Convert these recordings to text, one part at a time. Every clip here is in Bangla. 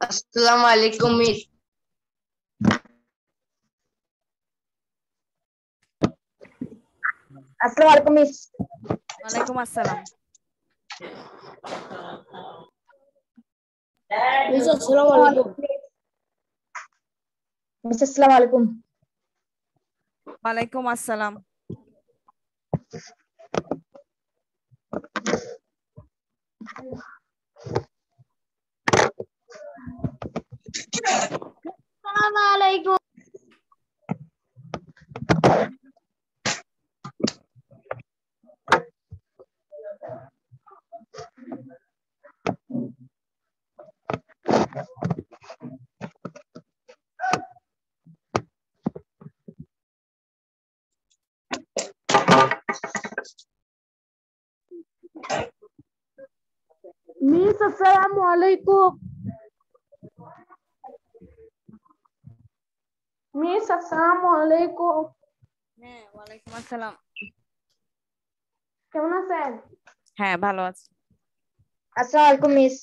আসসালামু আলাইকুম মিস। আসসালামু আলাইকুম মিস। ওয়ালাইকুম আসসালাম। মিস আসসালামু আলাইকুম। মিস আসসালামু আলাইকুম। ওয়ালাইকুম আসসালাম। আসসালামু আলাইকুম। মিস আসসালামু আলাইকুম। মিস আসসালামু আলাইকুম। হ্যাঁ, ওয়ালাইকুম আসসালাম। কেমন আছেন? হ্যাঁ, ভালো আছি। আসসালামু আলাইকুম মিস।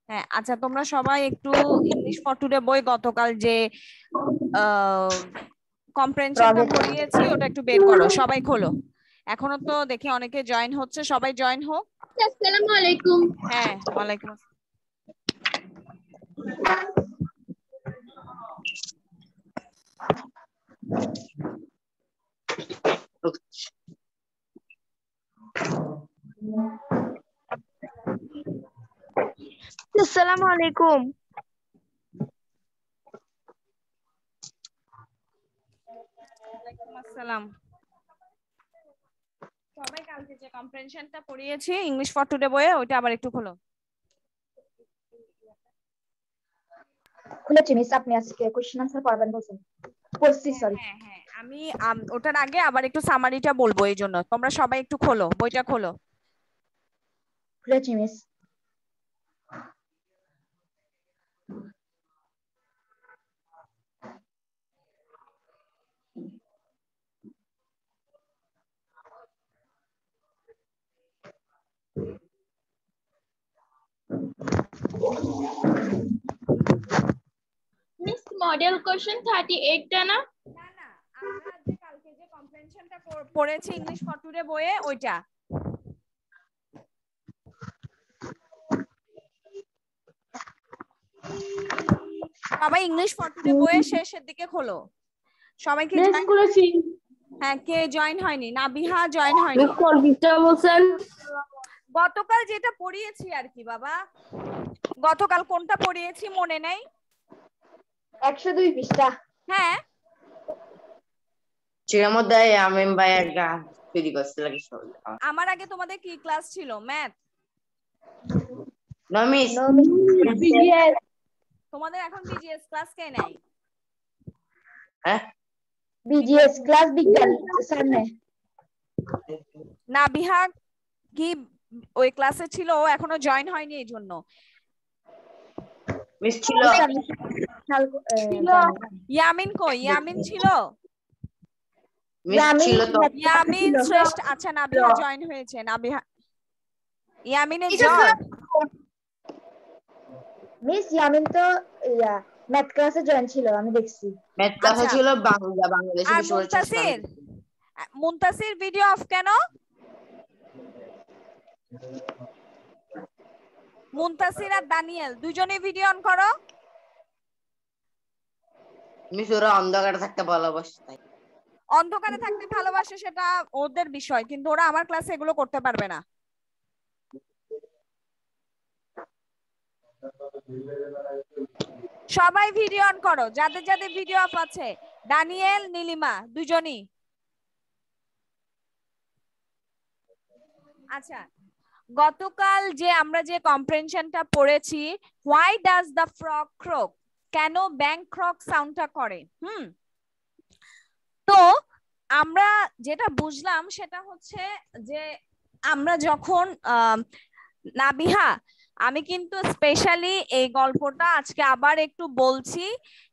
হ্যাঁ, আচ্ছা, তোমরা সবাই একটু ইংলিশ ফর টুডে বই গতকাল যে কম্প্রেনশনটা পড়িয়েছি ওটা একটু বের করো, সবাই খোলো। এখনো তো দেখি অনেকে জয়েন হচ্ছে, সবাই জয়েন হোক। আসসালামু আলাইকুম। হ্যাঁ, ওয়ালাইকুম আসসালাম। আসসালামু আলাইকুম। ওয়ালাইকুম আসসালাম। সবাই কালকে যে কম্প্রেনশনটা পড়িয়েছি ইংলিশ ফর টুডে বইয়ে ওইটা আবার একটু খোলো। খুলেছি মিস, আপনি আজকে কোশ্চেন আনসার পড়াবেন বলছেন। পড়ছি, সরি। হ্যাঁ হ্যাঁ, আমি ওটার আগে আবার একটু সামারিটা বলবো, এই জন্য তোমরা সবাই একটু খোলো, বইটা খোলো। খুলেছি মিস। মিস মডেল কোশ্চেন 38 টা না? না না, আমরা যে কালকে যে কম্প্রেনশনটা পড়েছি ইংলিশ ফর টুডে বইয়ে ওইটা। সবাই ইংলিশ ফর টুডে বইয়ের শেষের দিকে খোলো। সবাই কি মিস খুলেছি। হ্যাঁ, কে জয়েন হয়নি? নাবিহা জয়েন হয়নি। মিস কোন দিকটা বলছেন? গতকাল যেটা পড়িয়েছি আর কি বাবা, গতকাল কোনটা পড়িয়েছি মনে নেই? 102 পৃষ্ঠা। হ্যাঁ, চিরামধ্যে আমিন ভাইয়ের গান তৈরি করতে লাগে সবাই। আমার আগে তোমাদের কি ক্লাস ছিল? ম্যাথ? না মিস, নো মিস, বিজিএস। তোমাদের এখন বিজিএস ক্লাস কে নাই? হ্যাঁ বিজিএস ক্লাস বিজ্ঞান স্যার নেয়। নাবিহা কি ওই ক্লাসে ছিল? ও এখনো জয়েন হয়নি এই জন্য। মিস ছিল। ইয়ামিন কই? ইয়ামিন ছিল? মিস ছিল তো। ইয়ামিন শ্রেষ্ঠ। আচ্ছা, নাবিহা জয়েন হয়েছে। নাবিহা, ইয়ামিনের জয়। মিস ইয়ামিন তো ম্যাথ ক্লাসে জয়েন ছিল, আমি দেখছি। ম্যাথ ক্লাসে ছিল বাংলাদেশে আর বিশ্ববিদ্যালয়। মুনতাসির ভিডিও অফ কেন? মুনতাসির আর দানিয়েল দুজনেই ভিডিও অন করো। মিস ওরা অন্ধকারে থাকতে ভালোবাসে তাই। অন্ধকারে থাকতে ভালোবাসে সেটা ওদের বিষয়, কিন্তু ওরা আমার ক্লাসে এগুলো করতে পারবে না। সবাই ভিডিও অন করো, যাদের যাদের ভিডিও অফ আছে। দানিয়েল, নীলিমা দুজনই। আচ্ছা, গতকাল যে আমরা যে কম্প্রেনশনটা পড়েছি, why does the frog croak, কেন ব্যাং ক্রক সাউন্ডটা করে। তো আমরা যেটা বুঝলাম সেটা হচ্ছে যে আমরা যখন নাবিহা আমি কিন্তু স্পেশালি এই গল্পটা আজকে আবার একটু বলছি,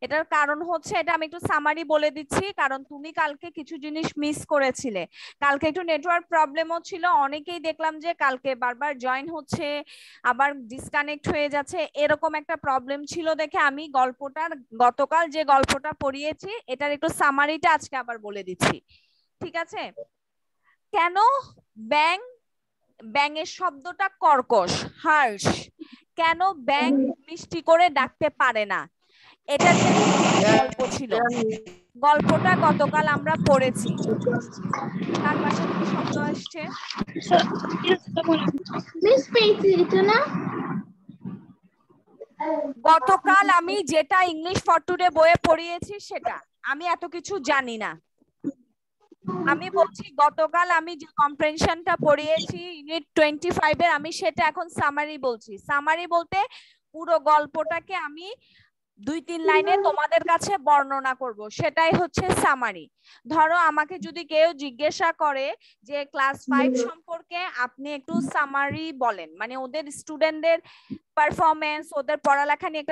এটার কারণ হচ্ছে এটা আমি একটু সামারি বলে দিচ্ছি, কারণ তুমি কালকে কিছু জিনিস মিস করেছিলে। কালকে একটু নেটওয়ার্ক প্রবলেমও ছিল, অনেকেই দেখলাম যে কালকে বারবার জয়েন হচ্ছে আবার ডিসকানেক্ট হয়ে যাচ্ছে, এরকম একটা প্রবলেম ছিল দেখে আমি গল্পটার গতকাল যে গল্পটা পড়িয়েছি এটার একটু সামারিটা আজকে আবার বলে দিচ্ছি, ঠিক আছে? কেন ব্যাং, ব্যাঙের শব্দটা কর্কশ, হার্শ, কেন ব্যাঙ মিষ্টি করে ডাকতে পারে না, এটা গল্প ছিল। গল্পটা গতকাল আমরা পড়েছি। তার পাশে কি শব্দ আসছে? গতকাল আমি যেটা ইংলিশ ফর টুডে বইয়ে পড়িয়েছি সেটা, আমি এত কিছু জানি না। আমি বলছি গতকাল আমি যে কম্প্রেনশনটা পড়িয়েছি ইউনিট 25 এর, আমি সেটা এখন সামারি বলছি। সামারি বলতে পুরো গল্পটাকে আমি 2-3 লাইনে তোমাদের কাছে বর্ণনা করব, সেটাই হচ্ছে সামারি। ধরো আমাকে যদি কেউ জিজ্ঞাসা করে যে ক্লাস 5 সম্পর্কে আপনি একটু সামারি বলেন, মানে ওদের স্টুডেন্টদের পারফরমেন্স, ওদের পড়ালেখা নিয়ে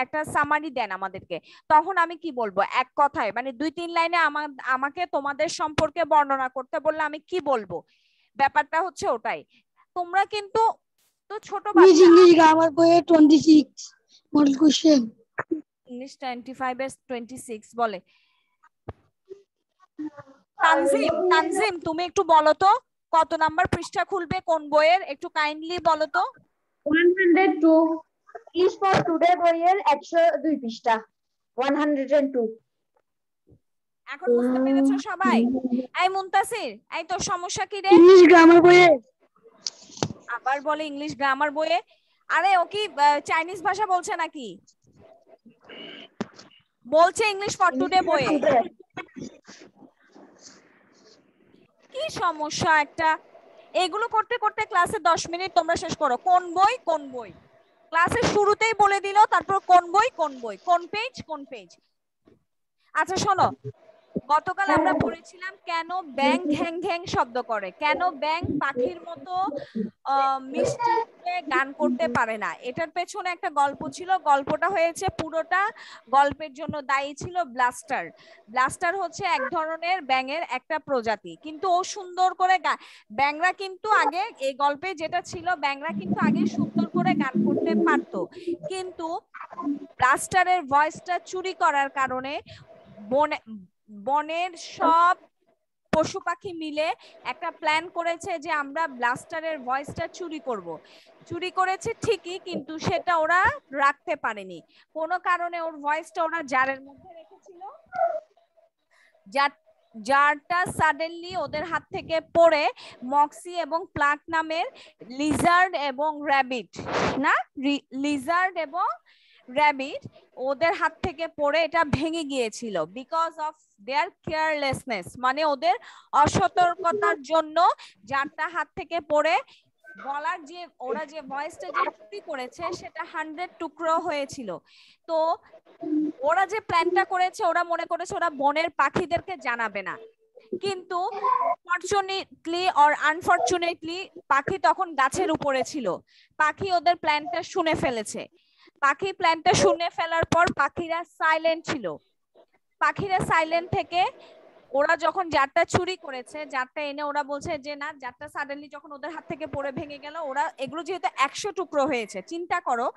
একটা সামারি দেন আমাদেরকে, তখন আমি কি বলবো? এক কথায় মানে 2-3 লাইনে আমাকে তোমাদের সম্পর্কে বর্ণনা করতে বললে আমি কি বলবো? ব্যাপারটা হচ্ছে ওটাই। তোমরা কিন্তু তো ছোট বাচ্চা। ইংলিশ গ্রামার বইয়ে 26 মডেল কোশ্চেন। ইংলিশ 25 এর 26 বলে। তানজিম তুমি একটু বলো তো কত নাম্বার পৃষ্ঠা খুলবে কোন বইয়ের, একটু কাইন্ডলি বলো তো। 102 ইংলিশ ফর টুডে বইয়ের 102 পৃষ্ঠা 102। এখন বুঝতে পেরেছো সবাই? এই মুনতাসির, এই তোর সমস্যা কি রে? ইংলিশ গ্রামার বইয়ে আবার বলে ইংলিশ গ্রামার বইয়ে। আরে ও কি চাইনিজ ভাষা বলছে নাকি? বলছে ইংলিশ ফর টুডে বইয়ে। কি সমস্যা একটা, এগুলো করতে করতে ক্লাসে 10 মিনিট তোমরা শেষ করো। কোন বই কোন বই, ক্লাসের শুরুতেই বলে দিল, তারপর কোন বই কোন বই, কোন পেজ কোন পেজ। আচ্ছা শোনো, গতকাল আমরা পড়েছিলাম কেন ব্যাং ঘ্যাং ঘ্যাং শব্দ করে, কেন ব্যাং পাখির মতো মিষ্টি গান করতে পারে না। এটার পেছনে একটা গল্প ছিল, গল্পটা হয়েছে পুরোটা গল্পের জন্য দায়ী ছিল ব্লাস্টার। ব্লাস্টার হচ্ছে এক ধরনের ব্যাঙের একটা প্রজাতি, কিন্তু ও সুন্দর করে ব্যাংরা কিন্তু আগে এই গল্পে যেটা ছিল, ব্যাংরা কিন্তু আগে সুন্দর করে গান করতে পারতো, কিন্তু ব্লাস্টারের ভয়েসটা চুরি করার কারণে বনের সব পশু পাখি মিলে একটা প্ল্যান করেছে যে আমরা ব্লাস্টারের ভয়েসটা চুরি করব। চুরি করেছে ঠিকই, কিন্তু সেটা ওরা রাখতে পারেনি কোনো কারণে। ওর ভয়েসটা ওরা জারের মধ্যে রেখেছিল, জারটা সাডেনলি ওদের হাত থেকে পড়ে মক্সি এবং প্লাক নামের লিজার্ড এবং র্যাবিট, না লিজার্ড এবং র্যাবিট ওদের হাত থেকে পড়ে এটা ভেঙে গিয়েছিল, বিকজ অফ দেয়ার কেয়ারলেসনেস, মানে ওদের অসতর্কতার জন্য জারটা হাত থেকে পড়ে গলার যে ওরা যে ভয়েসটা যে চুরি করেছে সেটা 100 টুকরো হয়েছিল। তো ওরা যে প্ল্যানটা করেছে, ওরা মনে করেছে ওরা বনের পাখিদেরকে জানাবে না, কিন্তু ফরচুনেটলি অর আনফরচুনেটলি পাখি তখন গাছের উপরে ছিল, পাখি ওদের প্ল্যানটা শুনে ফেলেছে। পাখি প্ল্যানটা শুনে ফেলার পর পাখিরা সাইলেন্ট ছিল। পাখিরা সাইলেন্ট থেকে ওরা যখন জারটা চুরি করেছে, জারটা এনে ওরা বলছে যে না, জারটা সাডেনলি যখন ওদের হাত থেকে পড়ে ভেঙে গেল, ওরা এগুলো যেহেতু 100 টুকরো হয়েছে, চিন্তা করো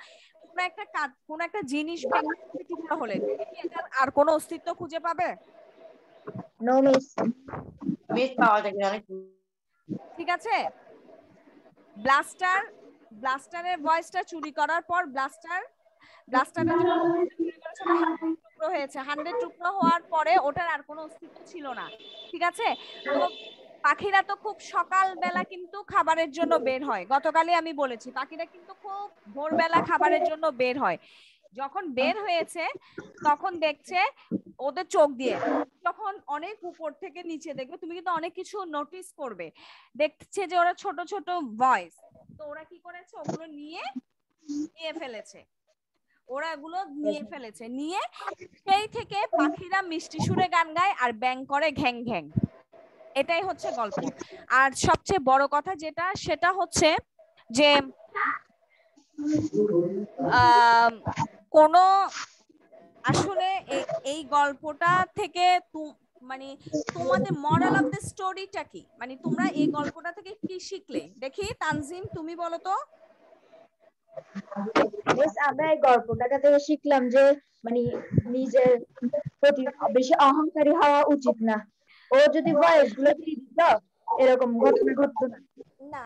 কোন একটা জিনিস ভেঙে টুকরো হলে এটার আর কোনো অস্তিত্ব খুঁজে পাবে? নো মিস পাওয়া যায় অনেক। ঠিক আছে, ব্লাস্টারের ভয়েসটা চুরি করার পর ব্লাস্টারের টুকরো হয়েছে, 100 টুকরো হওয়ার পরে ওটার আর কোনো অস্তিত্ব ছিল না। ঠিক আছে, তো পাখিরা তো খুব সকালবেলা কিন্তু খাবারের জন্য বের হয়, গতকালই আমি বলেছি পাখিরা কিন্তু খুব ভোরবেলা খাবারের জন্য বের হয়। যখন বের হয়েছে তখন দেখছে ওদের চোখ দিয়ে, যখন অনেক উপর থেকে নিচে দেখবে তুমি কিন্তু অনেক কিছু নোটিস করবে, দেখছে যে ওরা ছোট ছোট ভয়েস, তো ওরা কি করেছে ওগুলো নিয়ে ফেলেছে, নিয়ে সেই থেকে পাখিরা মিষ্টি সুরে গান গায় আর ব্যাং করে ঘ্যাং ঘ্যাং। এটাই হচ্ছে গল্প। আর সবচেয়ে বড় কথা যেটা, সেটা হচ্ছে যে আম, কোন আসলে এই গল্পটা থেকে মানে তোমাদের মরাল অফ দ্য স্টোরিটা কি, মানে তোমরা এই গল্পটা থেকে কি শিখলে? দেখি তানজিম তুমি বলো তো। আমরা এই গল্পটা থেকে শিখলাম যে মানে নিজের প্রতি বেশি অহংকারী হওয়া উচিত না। ও যদি ভয়েস গুলো দিয়ে দিত এরকম ঘটনা ঘটতো না। না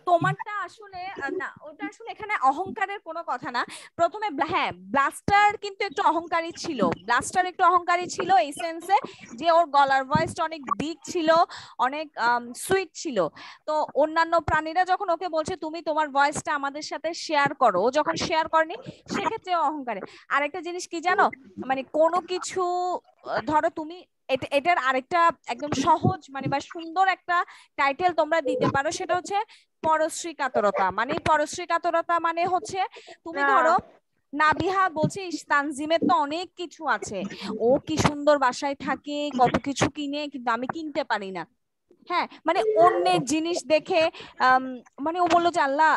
তোমারটা আসলে না, ওটা আসলে এখানে অহংকারের কোনো কথা না। প্রথমে হ্যাঁ, ব্লাস্টার কিন্তু একটু অহংকারী ছিল, ব্লাস্টার একটু অহংকারী ছিল এই সেন্সে যে ওর গলার ভয়েসটা অনেক ডিপ ছিল, অনেক সুইট ছিল। তো অন্যান্য প্রাণীরা যখন ওকে বলছে তুমি তোমার ভয়েসটা আমাদের সাথে শেয়ার করো, ও যখন শেয়ার করেনি সেক্ষেত্রে অহংকারী। আরেকটা জিনিস কি জানো, মানে কোনো কিছু ধরো তুমি এটার আরেকটা একদম সহজ মানে বা সুন্দর একটা টাইটেল তোমরা দিতে পারো, সেটা হচ্ছে পরশ্রী কাতরতা। মানে পরশ্রী কাতরতা মানে হচ্ছে তুমি ধরো নাবিহা বলছে তানজিমের তো অনেক কিছু আছে, ও কি সুন্দর বাসায় থাকে, কত কিছু কিনে, কিন্তু আমি কিনতে পারি না। হ্যাঁ, মানে অন্যের জিনিস দেখে মানে ও বললো যে আল্লাহ,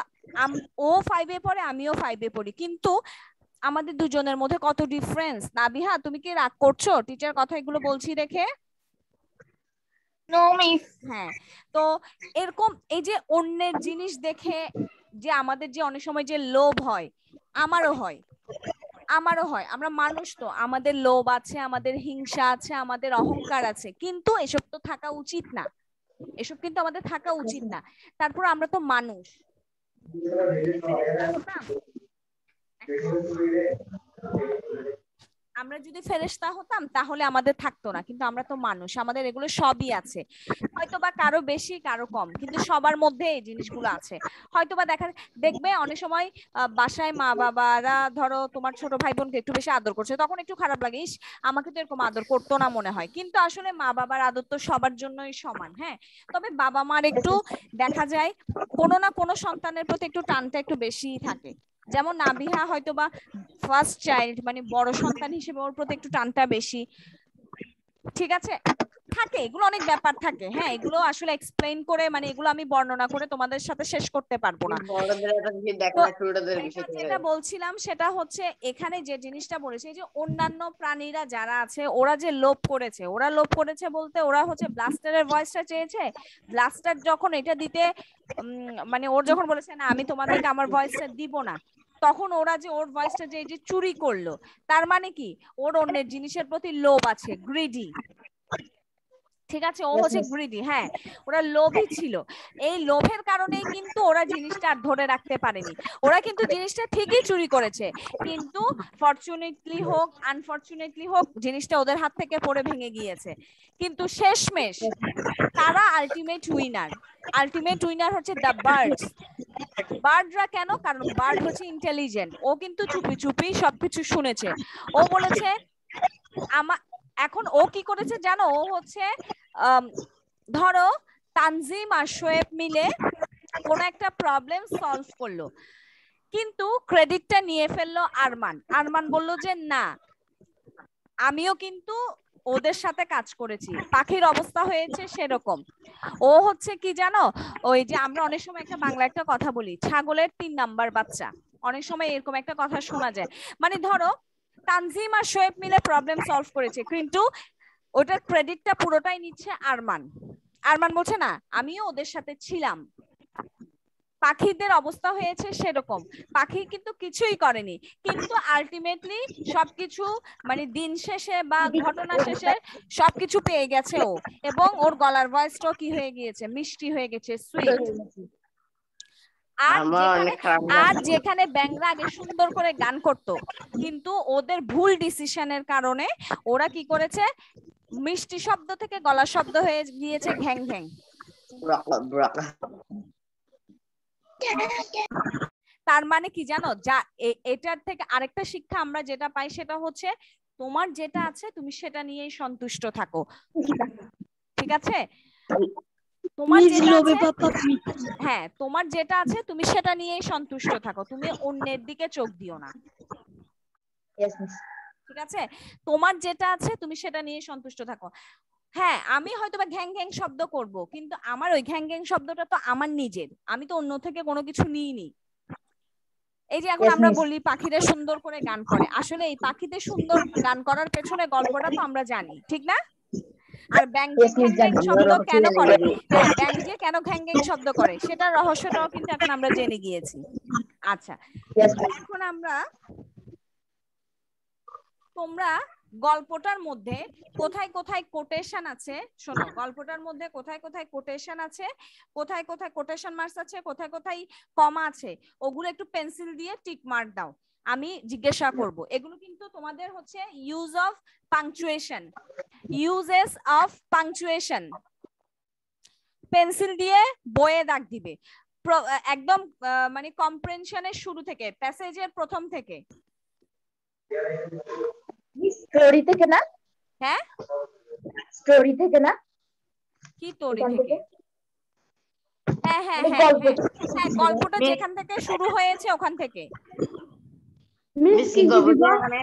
ও 5-এ পড়ে, আমিও 5-এ পড়ি, কিন্তু আমাদের দুজনের মধ্যে কত ডিফারেন্স। নাবিহা তুমি কি রাগ করছো টিচার কথা এগুলো বলছি দেখে? No miss. হ্যাঁ, তো এরকম এই যে অন্যের জিনিস দেখে যে আমাদের যে অনেক সময় যে লোভ হয়, আমারও হয়, আমারও হয়, আমরা মানুষ তো, আমাদের লোভ আছে, আমাদের হিংসা আছে, আমাদের অহংকার আছে, কিন্তু এসব তো থাকা উচিত না, এসব কিন্তু আমাদের থাকা উচিত না। তারপর আমরা তো মানুষ, আমরা যদি ফেরেশতা হতাম তাহলে আমাদের থাকতো না, কিন্তু আমরা তো মানুষ, আমাদের এগুলো সবই আছে, হয়তোবা কারো বেশি কারো কম, কিন্তু সবার মধ্যে এই জিনিসগুলো আছে। হয়তোবা দেখবে অনেক সময় বাসায় মা বাবারা ধরো তোমার ছোট ভাই বোনকে একটু বেশি আদর করছে, তখন একটু খারাপ লাগে, ইস আমাকে তো এরকম আদর করতো না মনে হয়, কিন্তু আসলে মা বাবার আদর তো সবার জন্যই সমান। হ্যাঁ, তবে বাবা মার একটু দেখা যায় কোনো না কোনো সন্তানের প্রতি একটু টানটা একটু বেশিই থাকে। যেমন নাবিহা হয়তোবা ফার্স্ট চাইল্ড, মানে বড় সন্তান হিসেবে ওর প্রতি একটু টানটা বেশি, ঠিক আছে, থাকে, এগুলো অনেক ব্যাপার থাকে। হ্যাঁ, এগুলো আসলে এক্সপ্লেইন করে মানে এগুলো আমি বর্ণনা করে তোমাদের সাথে শেষ করতে পারবো না। বড়দের একটা কিছু দেখে তো না, ছোটদের এটা বিষয় যেটা বলছিলাম সেটা হচ্ছে এখানে যে জিনিসটা বলেছে, এই যে অন্যান্য প্রাণীরা যারা আছে ওরা যে লোভ করেছে, ওরা লোভ করেছে বলতে ওরা হচ্ছে ব্লাস্টারের ভয়েসটা চেয়েছে, ব্লাস্টার যখন এটা দিতে মানে ওর যখন বলেছে না আমি তোমাদেরকে আমার ভয়েসটা দিব না, তখন ওরা যে ওর ভয়েসটা যে এই যে চুরি করলো, তার মানে কি ওর অন্যের জিনিসের প্রতি লোভ আছে, গ্রিডি, ঠিক আছে, ও হচ্ছে গ্রিডি। হ্যাঁ, ওরা লোভী ছিল, এই লোভের কারণেই কিন্তু ওরা জিনিসটা আর ধরে রাখতে পারেনি, ওরা কিন্তু জিনিসটা ঠিকই চুরি করেছে, কিন্তু ফরচুনেটলি হোক আনফরচুনেটলি হোক জিনিসটা ওদের হাত থেকে পড়ে ভেঙে গিয়েছে। কিন্তু শেষমেশ তারা আলটিমেট উইনার, আলটিমেট উইনার হচ্ছে দ্য বার্ডস। বার্ডরা কেন? কারণ বার্ড হচ্ছে ইন্টেলিজেন্ট, ও কিন্তু চুপি চুপি সবকিছু শুনেছে। ও বলেছে এখন ও কি করেছে জানো, ও হচ্ছে ধরো তানজিম আর শোয়েব মিলে কোন একটা প্রবলেম সলভ করলো, কিন্তু ক্রেডিটটা নিয়ে ফেললো আরমান। আরমান বলল যে না, আমিও কিন্তু ওদের সাথে কাজ করেছি, পাখির অবস্থা হয়েছে সেরকম। ও হচ্ছে কি জানো, ওই যে আমরা অনেক সময় একটা বাংলা একটা কথা বলি, ছাগলের 3 নাম্বার বাচ্চা, অনেক সময় এরকম একটা কথা শোনা যায়। মানে ধরো তানজিম আর শোয়েব মিলে প্রবলেম সলভ করেছে, কিন্তু ওটার ক্রেডিটটা পুরোটাই নিচ্ছে আরমান। আরমান বলছে না আমিও ওদের সাথে ছিলাম, পাখিদের অবস্থা হয়েছে সেরকম, পাখি কিন্তু কিছুই করেনি, কিন্তু আলটিমেটলি সবকিছু মানে দিন শেষে বা ঘটনা শেষে সবকিছু পেয়ে গেছে ও, এবং ওর গলার ভয়েসটাও কি হয়ে গিয়েছে, মিষ্টি হয়ে গেছে, সুইট। আর যেখানে ব্যাংরা আগে সুন্দর করে গান করতো, কিন্তু ওদের ভুল ডিসিশনের কারণে ওরা কি করেছে, মিষ্টি শব্দ থেকে গলার শব্দ হয়ে গিয়েছে ঘ্যাং ঘ্যাং। তার মানে কি জানো, যা এটার থেকে আরেকটা শিক্ষা আমরা যেটা পাই সেটা হচ্ছে তোমার যেটা আছে তুমি সেটা নিয়েই সন্তুষ্ট থাকো, ঠিক আছে, তোমার যেটা আছে, হ্যাঁ তোমার যেটা আছে তুমি সেটা নিয়েই সন্তুষ্ট থাকো, তুমি অন্যের দিকে চোখ দিও না, ঠিক আছে, তোমার যেটা আছে তুমি সেটা নিয়ে সন্তুষ্ট থাকো। হ্যাঁ, আমি হয়তোবা ঘ্যাং ঘ্যাং শব্দ করব, কিন্তু আমার ওই ঘ্যাং ঘ্যাং শব্দটা তো আমার নিজের, আমি তো অন্য থেকে কোনো কিছু নিইনি, এই যে এখন Yes, আমরা miss. বলি পাখিরা সুন্দর করে গান করে, আসলে এই পাখিদের সুন্দর গান করার পেছনে গল্পটা তো আমরা জানি, ঠিক না? আর ব্যাং যে Yes, miss, ঘ্যাং ঘ্যাং জানি। শব্দ কেন করে, হ্যাঁ ব্যাং যে কেন ঘ্যাং ঘ্যাং শব্দ করে সেটার রহস্যটাও কিন্তু এখন আমরা জেনে গিয়েছি। আচ্ছা, Yes, miss. এখন আমরা, তোমরা গল্পটার মধ্যে কোথায় কোথায় কোটেশন আছে শোনো, গল্পটার মধ্যে কোথায় কোথায় কোটেশন আছে, কোথায় কোথায় কোটেশন মার্কস আছে, কোথায় কোথায় কমা আছে, ওগুলো একটু পেন্সিল দিয়ে টিক মার্ক দাও, আমি জিজ্ঞাসা করব। এগুলো কিন্তু তোমাদের হচ্ছে use of punctuation, uses of punctuation, pencil দিয়ে বইয়ে দাগ দিবে একদম মানে কম্প্রেনশনের শুরু থেকে, প্যাসেজের প্রথম থেকে। স্টোরি থেকে না? হ্যাঁ, স্টোরি থেকে না? কি তরি এখান থেকে? থেকে? হ্যাঁ হ্যাঁ মানে হ্যাঁ গল্প হ্যাঁ হ্যাঁ, গল্পটা যেখান থেকে শুরু হয়েছে ওখান থেকে। মিস কি গল্পটা মানে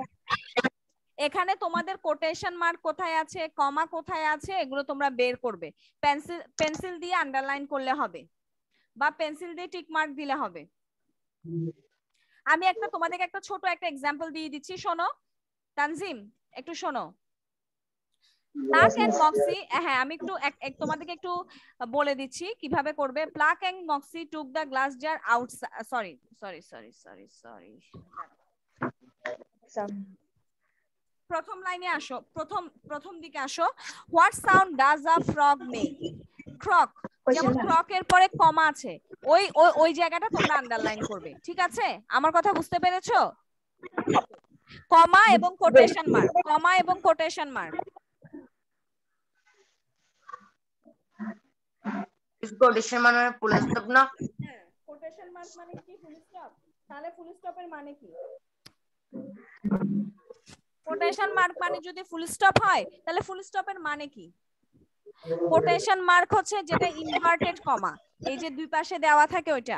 এখানে তোমাদের কোটেশন মার্ক কোথায় আছে, কমা কোথায় আছে, এগুলো তোমরা বের করবে, পেন্সিল পেন্সিল দিয়ে আন্ডারলাইন করলে হবে বা পেন্সিল দিয়ে টিক মার্ক দিলে হবে। আমি একটা তোমাদেরকে একটা ছোট একটা এক্সাম্পল দিয়ে দিচ্ছি, শোনো তানজিম, একটু শোনো। প্লাক এন্ড মক্সি, হ্যাঁ আমি একটু তোমাদেরকে একটু বলে দিচ্ছি কিভাবে করবে। Pluck and Moxie took the glass jar out, sorry sorry sorry sorry sorry, প্রথম লাইনে আসো, প্রথম দিকে আসো। What sound does a frog make? Croak, যেমন ক্রকের পরে কমা আছে, ওই ওই জায়গাটা তোমরা আন্ডারলাইন করবে, ঠিক আছে? আমার কথা বুঝতে পেরেছো? কমা এবং কোটেশন মার্ক, কমা এবং কোটেশন মার্ক। কোটেশন মানে ফুল স্টপ না? হ্যাঁ, কোটেশন মার্ক মানে কি ফুল স্টপ? তাহলে ফুল স্টপের মানে কি? কোটেশন মার্ক মানে যদি ফুল স্টপ হয় তাহলে ফুল স্টপের মানে কি? কোটেশন মার্ক হচ্ছে যেটা ইনভার্টেড কমা, এই যে দুই পাশে দেওয়া থাকে ওইটা।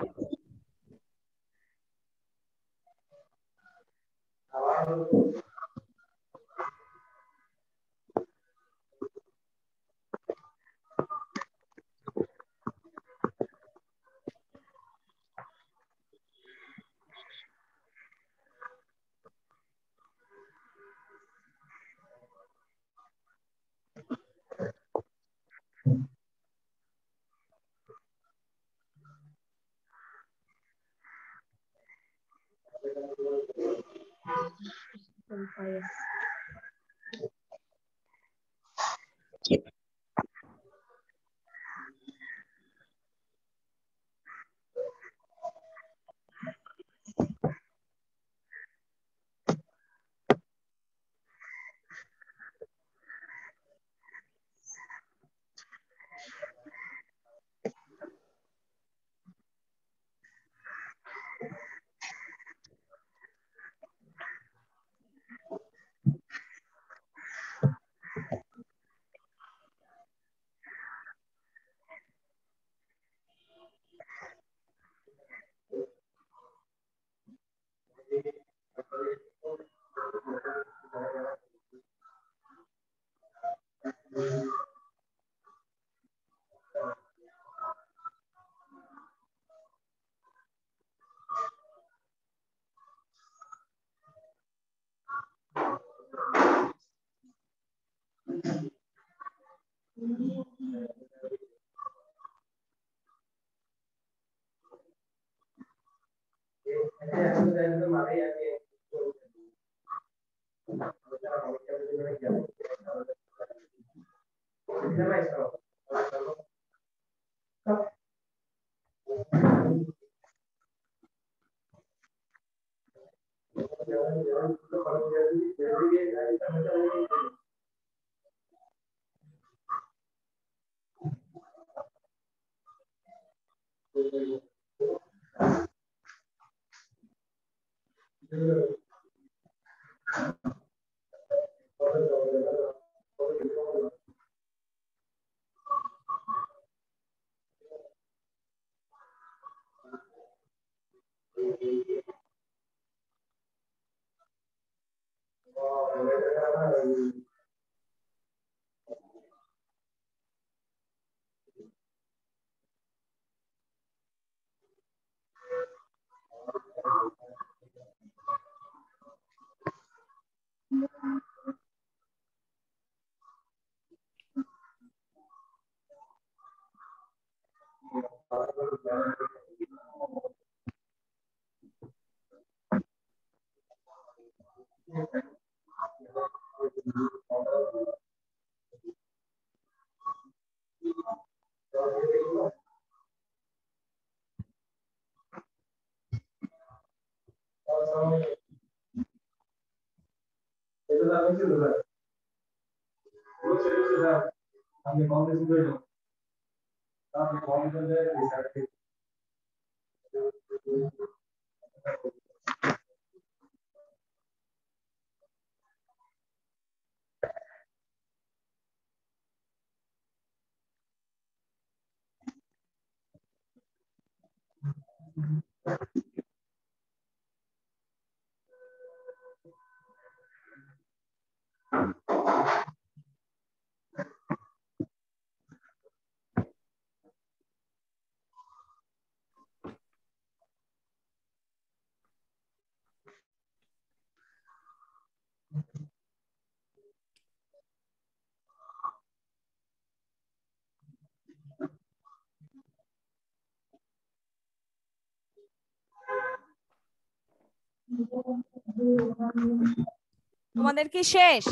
তোমাদের কি শেষ?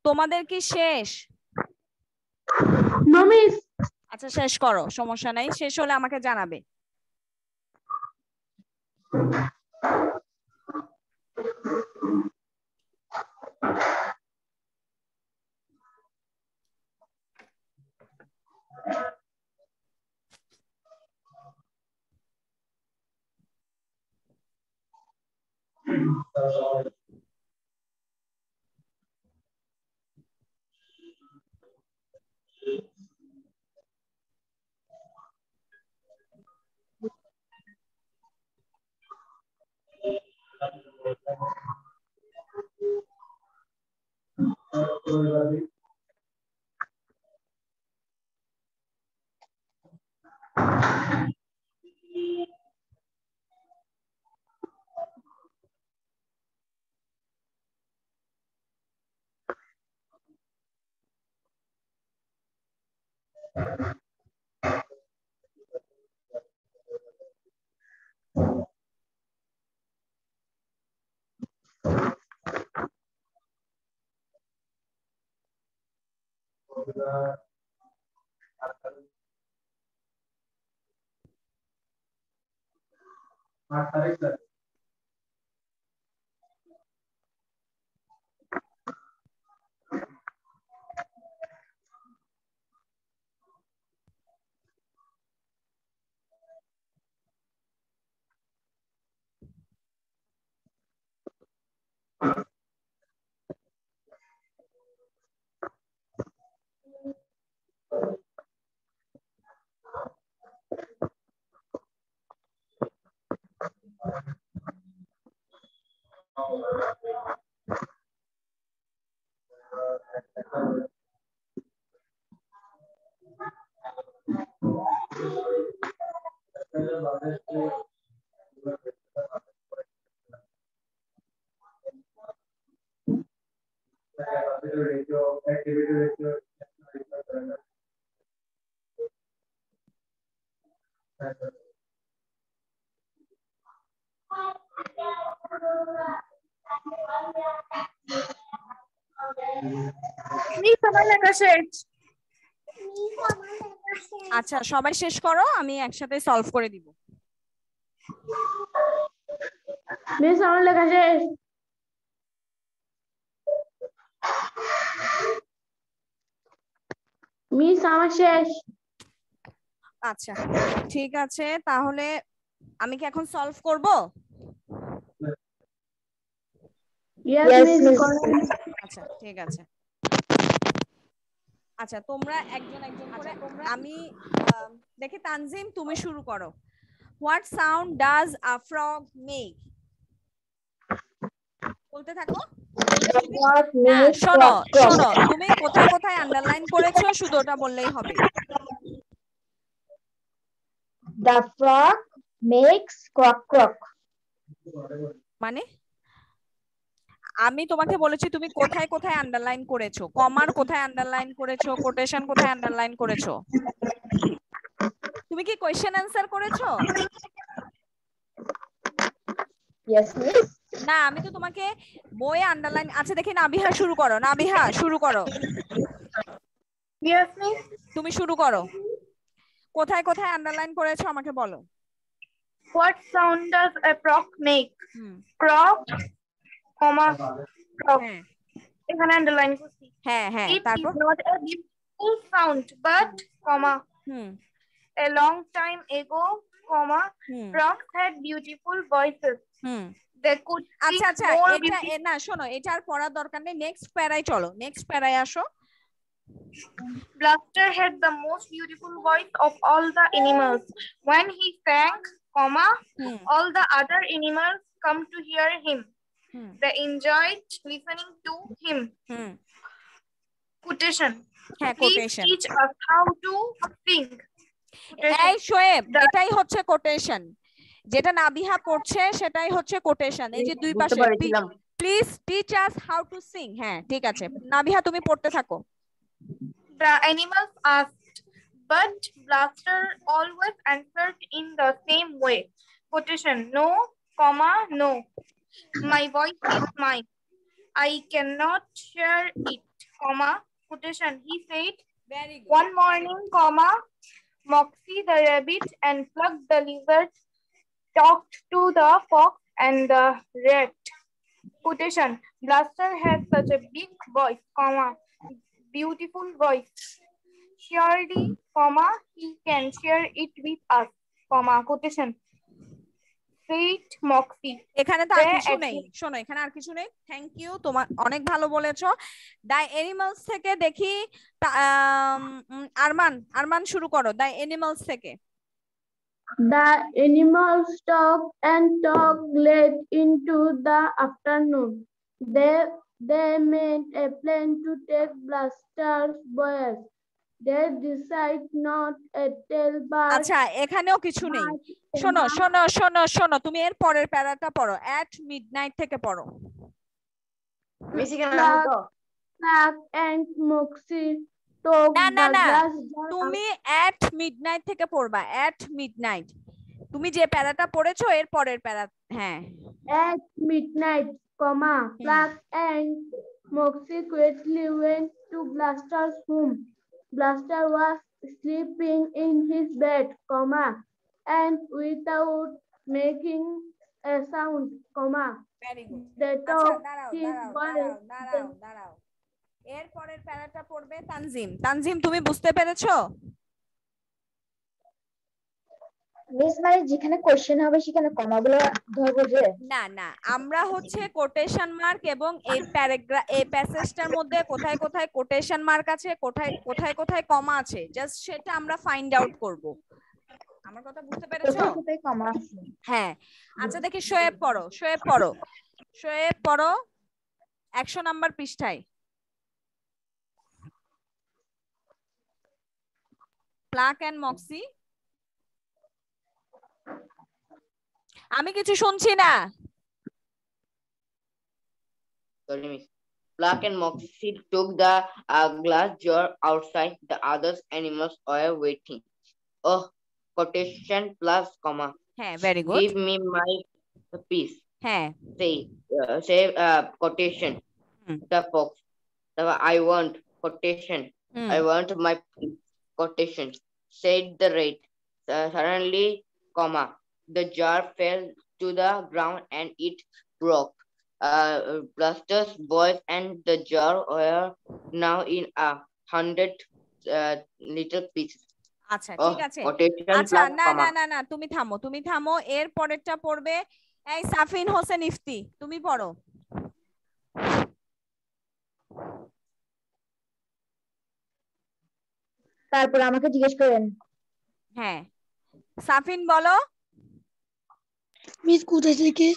তোমাদের কি শেষ? No miss. আচ্ছা শেষ করো, সমস্যা নাই, শেষ হলে আমাকে জানাবে। আচ্ছা সবাই শেষ করো, আমি একসাথে সলভ করে দিব। মিস আমার লেখা শেষ। মিস আমার শেষ। আচ্ছা ঠিক আছে, তাহলে আমি কি এখন সলভ করব? আচ্ছা ঠিক আছে। আচ্ছা তোমরা একজন একজন করে, আমি দেখি তানজিম তুমি শুরু করো। What sound does a frog make? বলতে থাকো। শোনো শোনো, তুমি কোথায় কোথায় আন্ডারলাইন করেছো শুধু ওটা বললেই হবে। The frog makes quack quack. মানে আমি তোমাকে বলেছি তুমি কোথায় কোথায় আন্ডারলাইন করেছো, কমার কোথায় আন্ডারলাইন করেছো, কোটেশন কোথায় আন্ডারলাইন করেছো। তুমি কি কোশ্চেন অ্যানসার করেছো? Yes, miss. না আমি তো তোমাকে বইয়ে আন্ডারলাইন আচ্ছা দেখি নাবিহা শুরু করো নাবিহা শুরু করো Yes, miss. তুমি শুরু করো কোথায় কোথায় আন্ডারলাইন করেছো আমাকে বলো What sound does a frog make? Hmm Frog, comma, frog. হ্যাঁ এখানে underline করছি। হ্যাঁ হ্যাঁ It is তারপর not a beautiful sound, but, comma, hmm a long time ago, comma, hmm frogs had beautiful voices. Hmm They could আচ্ছা sing আচ্ছা more এটা beautiful. না শোনো এটা আর পড়ার দরকার নেই নেক্সট প্যারায় চলো নেক্সট প্যারায় আসো Blaster had the most beautiful voice of all the animals. When he sang, comma, hmm all the other animals come to hear him. Hmm They enjoyed listening to him. Hmm Quotation. হ্যাঁ Please quotation teach us how to sing. এই শোয়েব The- এটাই হচ্ছে কোটেশন যেটা নাবিহা পড়ছে সেটাই হচ্ছে কোটেশন এই যে দুই বুঝতে পাশে পারছিলাম please teach us how to Singh হ্যাঁ ঠিক আছে নাবিহা তুমি পড়তে থাকো The animals asked, but Blaster always answered in the same way. Quotation. No, comma, no. My voice is mine. I cannot share it, comma. Quotation. He said, very one morning, comma, Moxie the rabbit and Plug the lizard talked to the fox and the rat. Quotation. Blaster has such a big voice, comma, beautiful voice. Surely, comma, he can share it with us, comma, quotation. Said Moxie. এখানে তো আর They কিছু নেই agreed. শোনো এখানে আর কিছু নেই থ্যাংক ইউ তোমার অনেক ভালো বলেছো দ্য এনিমালস থেকে দেখি আরমান আরমান শুরু করো দ্য এনিমালস থেকে The animals stopped and talked late into the afternoon. They made a plan to take Blaster's boys. They decide not a tell but আচ্ছা এখানেও কিছু নেই শোনো শোনো শোনো শোনো তুমি এর পরের প্যারাটা পড়ো এট মিডনাইট থেকে পড়ো মিস এখানে আসো তো Plug and Moxie took না না the না glass jar তুমি এট মিডনাইট থেকে পড়বা এট মিডনাইট তুমি যে প্যারাটা পড়েছো এর পরের প্যারা হ্যাঁ at midnight, comma, Plug and Moxie quickly went to Blaster's room. Blaster was sleeping in his bed, comma, and without making a sound, comma, very good they আচ্ছা took দাঁড়াও his দাঁড়াও boys. দাঁড়াও দাঁড়াও দাঁড়াও এর পরের প্যারাটা পড়বে তানজিম তানজিম তুমি বুঝতে পেরেছো মিস মানে যেখানে কোশ্চেন হবে সেখানে কমাগুলো ধরবো যে না না আমরা হচ্ছে কোটেশন মার্ক এবং এই প্যারাগ্রাফ এই প্যাসেজটার মধ্যে কোথায় কোথায় কোটেশন মার্ক আছে কোথায় কোথায় কোথায় কমা আছে জাস্ট সেটা আমরা ফাইন্ড আউট করব আমার কথা বুঝতে পেরেছো কোথায় কমা আছে হ্যাঁ আচ্ছা দেখি শোয়েব পড়ো শোয়েব পড়ো শোয়েব পড়ো 100 নাম্বার পৃষ্ঠায় প্লাক এন্ড মক্সি আমি কিছু শুনছি না sorry miss Plug and Moxie took the glass jar outside. The other animals were waiting. Oh, quotation plus comma. হ্যাঁ very good Give me my piece. হ্যাঁ Say quotation. The fox. I want quotation. I want my piece. Quotation. Said the rat. Suddenly, comma. The jar fell to the ground and it broke. Blaster's boys and the jar were now in 100 little pieces. আচ্ছা ঠিক আছে Quotation আচ্ছা plus না comma. না না না তুমি থামো এর পরেরটা পড়বে এই সাফিন হোসেন ইফতি তুমি পড়ো তারপর আমাকে জিজ্ঞেস করেন হ্যাঁ সাফিন বলো মিস কোথা থেকে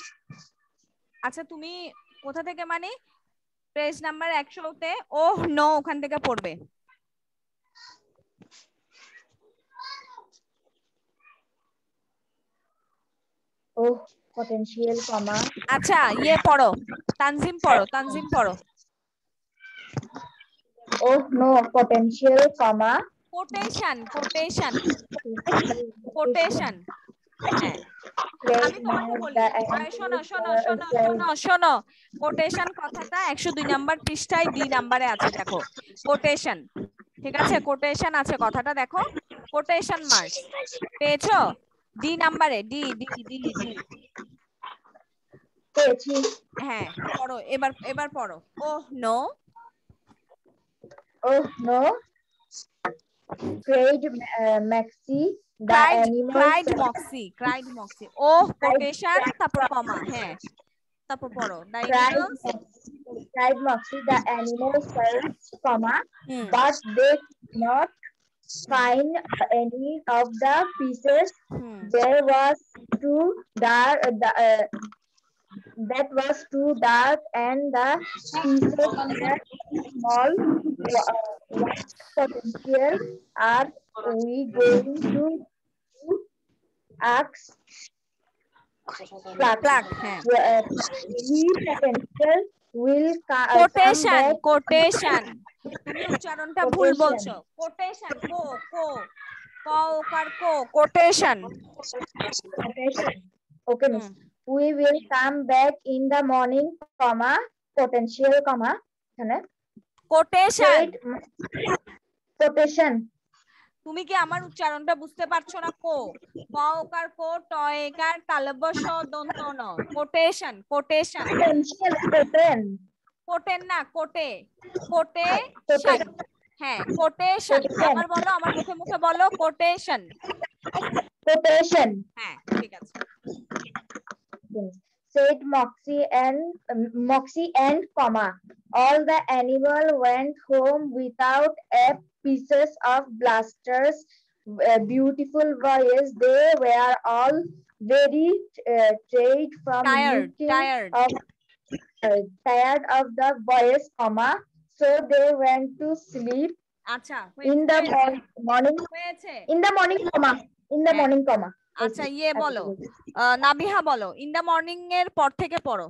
আচ্ছা তুমি কোথা থেকে মানে পেজ নাম্বার 100 তে ওহ নো ওখান থেকে পড়বে ওহ পটেনশিয়াল কমা আচ্ছা ইয়ে পড়ো তানজিম পড়ো oh no potential comma quotation হ্যাঁ আমি তোমাকে বলি শোনো শোনো শোনো শোনো শোনো কোটেশন কথাটা 102 নাম্বার পৃষ্ঠায় ডি নাম্বারে আছে দেখো কোটেশন ঠিক আছে কোটেশন আছে কথাটা দেখো কোটেশন মার্কস পেয়েছো ডি নাম্বারে ডি ডি ডি ডি পেয়েছি। হ্যাঁ পড়ো এবার পড়ো oh no Oh no, cried Maxie, the animal cried Moxie oh quotation তারপর কমা হ্যাঁ তারপর পড়ো cried Moxie, the animal searched, comma, but they could not find any of the pieces. There was too dark. That was too dark, and the pieces were small. What potential are we going to ask? Plaque. Potential will quotation তুমি উচ্চারণটা ভুল বলছো quotation quotation okay miss we will come back in the morning comma potential comma quotation তুমি কি আমার উচ্চারণটা বুঝতে পারছো না কওকার কো টয়কার তালব্য দন্ত ন কোটেশন কোটেন না কোটেশন হ্যাঁ কোটেশন আবার বলো আমার মুখে বলো কোটেশন হ্যাঁ ঠিক আছে said Moxie and comma all the animal went home without a pieces of Blaster's beautiful voice. They were all very tired from tired of the voice, comma, so they went to sleep. In the morning, comma. আচ্ছা ইয়ে বলো নাবিহা বলো ইন দা মর্নিং এর পর থেকে পড়ো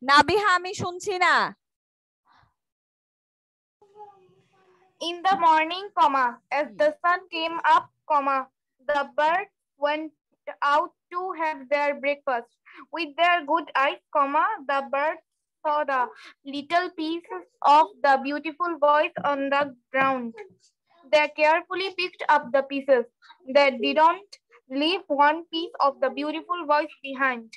নাবিহা আমি শুনছি না In the morning, comma, as the sun came up, comma, the birds went out to have their breakfast. With their good eyes, comma, the birds saw the little pieces of the beautiful voice on the ground. They carefully picked up the pieces. They didn't leave one piece of the beautiful voice behind.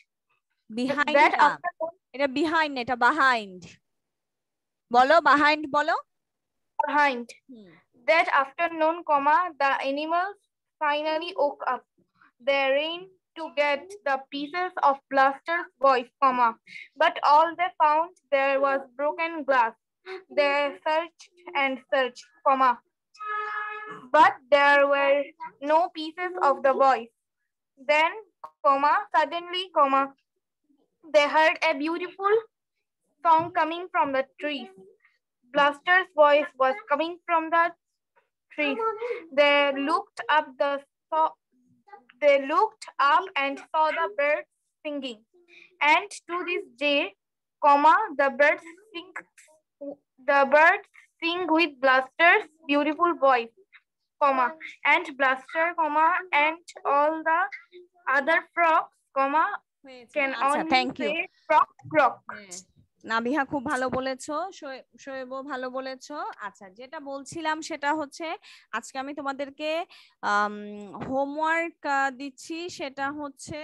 এটা behind এটা behind বলো behind. That afternoon, comma, the animals finally woke up. They ran to get the pieces of Blaster's voice, comma, but all they found there was broken glass. They searched and searched, comma, but there were no pieces of the voice. Then, comma, suddenly, comma, they heard a beautiful song coming from the trees. Blaster's voice was coming from the trees. They looked up and saw the birds singing. And to this day, comma, the birds sing with Blaster's beautiful voice, comma, and Blaster, comma, and all the other frogs, comma, can only say frog, frog. Nabiha খুব ভালো বলেছো শোয়েবও ভালো বলেছো আচ্ছা যেটা বলছিলাম সেটা হচ্ছে আজকে আমি তোমাদেরকে হোমওয়ার্ক দিচ্ছি সেটা হচ্ছে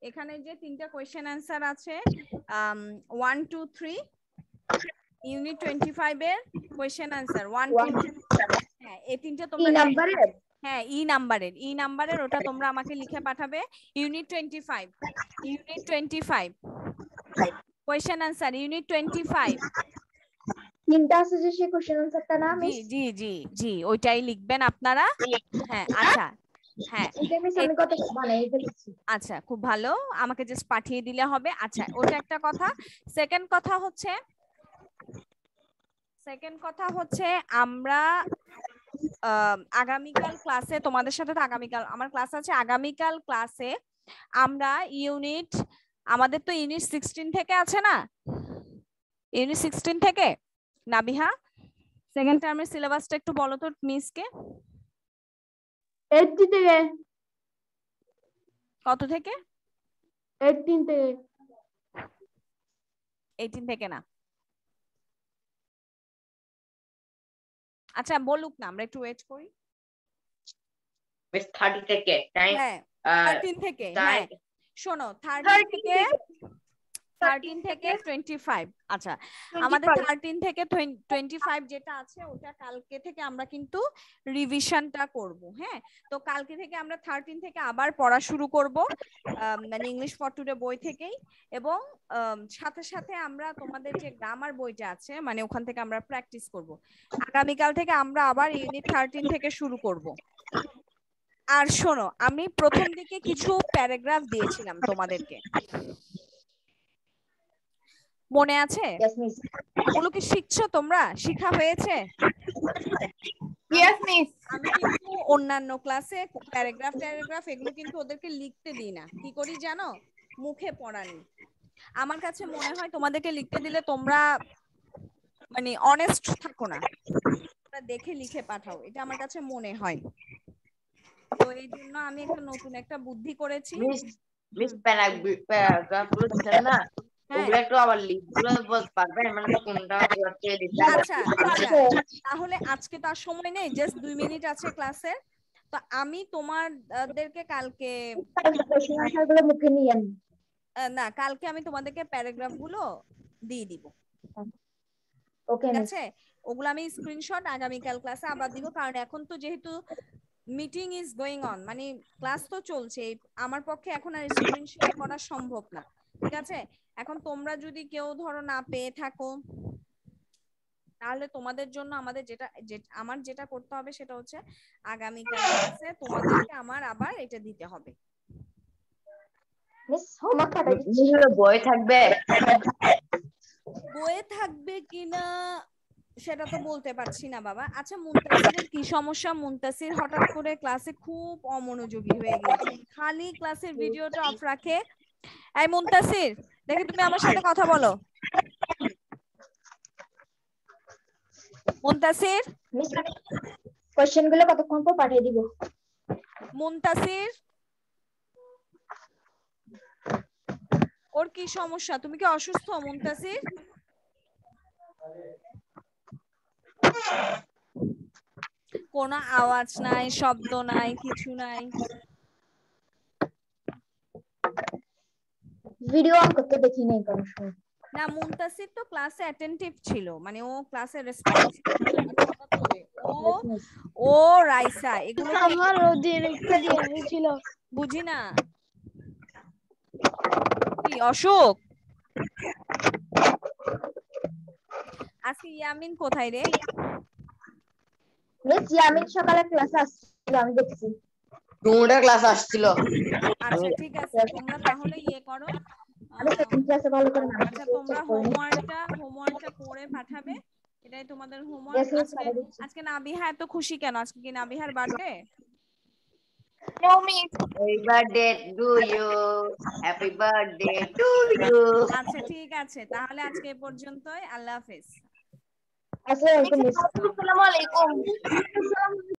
এখানে যে তিনটা কোশ্চেন অ্যানসার আছে 1 2 3 ইউনিট 25 এর কোশ্চেন অ্যানসার 1 2 হ্যাঁ এই তিনটা তোমরা হ্যাঁ ই নাম্বারের ওটা তোমরা আমাকে লিখে পাঠাবে ইউনিট 25 কোশ্চেন অ্যানসার ইউনিট 25 তিনটা আছে যে সেই কোশ্চেন অ্যানসারটা না মিস জি ওইটাই লিখবেন আপনারা হ্যাঁ আচ্ছা হ্যাঁ আমি কত বানাই ফেলেছি আচ্ছা খুব ভালো আমাকে জাস্ট পাঠিয়ে দিলে হবে আচ্ছা ওটা একটা কথা সেকেন্ড কথা হচ্ছে আমরা আগামীকাল ক্লাসে তোমাদের সাথে তো আগামীকাল আমার ক্লাস আছে আগামীকাল ক্লাসে আমরা ইউনিট আমাদের তো ইউনিট 16 থেকে আছে না ইউনিট 16 থেকে নাবিহা সেকেন্ড টার্মের সিলেবাসটা একটু বলো তো মিসকে 80 থেকে কত থেকে? 18 থেকে 18 থেকে না। আচ্ছা বলুক না, আমরা একটু ওয়েট করি। মিস 30 থেকে টাইম হ্যাঁ 13 থেকে, হ্যাঁ শোনো 13 থেকে 25। আচ্ছা আমাদের 13 থেকে 25 যেটা আছে ওটা কালকে থেকে আমরা কিন্তু রিভিশনটা করব। হ্যাঁ তো কালকে থেকে আমরা 13 থেকে আবার পড়া শুরু করব, মানে ইংলিশ ফর টুডে বই থেকেই। এবং সাথে সাথে আমরা তোমাদের যে গ্রামার বইটা আছে মানে ওখান থেকে আমরা প্র্যাকটিস করব। আগামীকাল থেকে আমরা আবার ইউনিট 13 থেকে শুরু করব। আর শোনো আমি প্রথম দিকে কিছু প্যারাগ্রাফ দিয়েছিলাম তোমাদেরকে, মনে আছে? Yes, miss. ওগুলো কি শিখছো তোমরা? শিখা হয়েছে? Yes, miss. আমি কিন্তু অন্যান্য ক্লাসে প্যারাগ্রাফ এগুলো কিন্তু ওদেরকে লিখতে দিই না। কি করি জানো? মুখে পড়ানি। আমার কাছে মনে হয় তোমাদেরকে লিখতে দিলে তোমরা মানে অনেস্ট থাকো না, তোমরা দেখে লিখে পাঠাও, এটা আমার কাছে মনে হয়। তো এই জন্য আমি একটা নতুন একটা বুদ্ধি করেছি। মিস প্যারাগ্রাফ গুলো দিচ্ছেন না, ওগুলো একটু আবার লিখগুলো বলতে পারবেন মানে কোনটা করতে দিতে। আচ্ছা তাহলে আজকে তার সময় নেই, জাস্ট 2 মিনিট আছে ক্লাসে। তো আমি তোমাদেরকে কালকে মুখে নিয়ে না কালকে আমি তোমাদেরকে প্যারাগ্রাফ গুলো দিয়ে দিব। ওকে ঠিক আছে, ওগুলো আমি স্ক্রিনশট আগামীকাল ক্লাসে আবার দিব, কারণ এখন তো যেহেতু মিটিং ইজ গোয়িং অন মানে ক্লাস তো চলছে, আমার পক্ষে এখন আর স্ক্রিনশট করা সম্ভব না। ঠিক আছে, এখন তোমরা যদি কেউ ধরো না পেয়ে থাকো তাহলে তোমাদের জন্য আমাদের যেটা করতে হবে সেটা হচ্ছে আগামীকাল ক্লাসে তোমাদেরকে আমার আবার এটা দিতে হবে। মিস হোমওয়ার্ক পাঠাই দিচ্ছি। বই থাকবে, বইয়ে থাকবে কিনা সেটা তো বলতে পারছি না বাবা। আচ্ছা মুনতাসিরের কি সমস্যা? মুনতাসির হঠাৎ করে ক্লাসে খুব অমনোযোগী হয়ে গেছে, খালি ক্লাসের ভিডিওটা অফ রাখে। এই মুনতাসির দেখি তুমি আমার সাথে কথা বলো। মুনতাসির মিস কোশ্চেন গুলো কতক্ষণ পর পাঠিয়ে দিব? মুনতাসির ওর কি সমস্যা? তুমি কি অসুস্থ মুনতাসির? কোনো আওয়াজ নাই, শব্দ নাই, কিছু নাই। ভিডিও অন করতে দেখি নাই কোনো সময়। না মুনতাসির তো ক্লাসে অ্যাটেনটিভ ছিল, মানে ও ক্লাসে রেসপন্স ও রাইসা এগুলো আমার ওদের একটা দিয়ে হয়েছিল বুঝি না। কি অসুখ? আজকে ইয়ামিন কোথায় রে? মিস ইয়ামিন সকালে ক্লাসে আসছিল, আমি দেখছি। দুটা ক্লাস আসছিল। আচ্ছা ঠিক আছে, তোমরা তাহলে ইয়ে করো, আমি সেকেন্ড ক্লাসে ভালো করে না। আচ্ছা তোমরা হোমওয়ার্কটা করে পাঠাবে, এটাই তোমাদের হোমওয়ার্ক। আজকে নাবিহা এত খুশি কেন? আজকে কি নাবিহার birthday? No, miss. Happy birthday to you. Happy birthday to you. আচ্ছা ঠিক আছে, তাহলে আজকে এ পর্যন্তই। আল্লাহ হাফেজ। আসসালামু আলাইকুম মিস। Assalamu alaikum.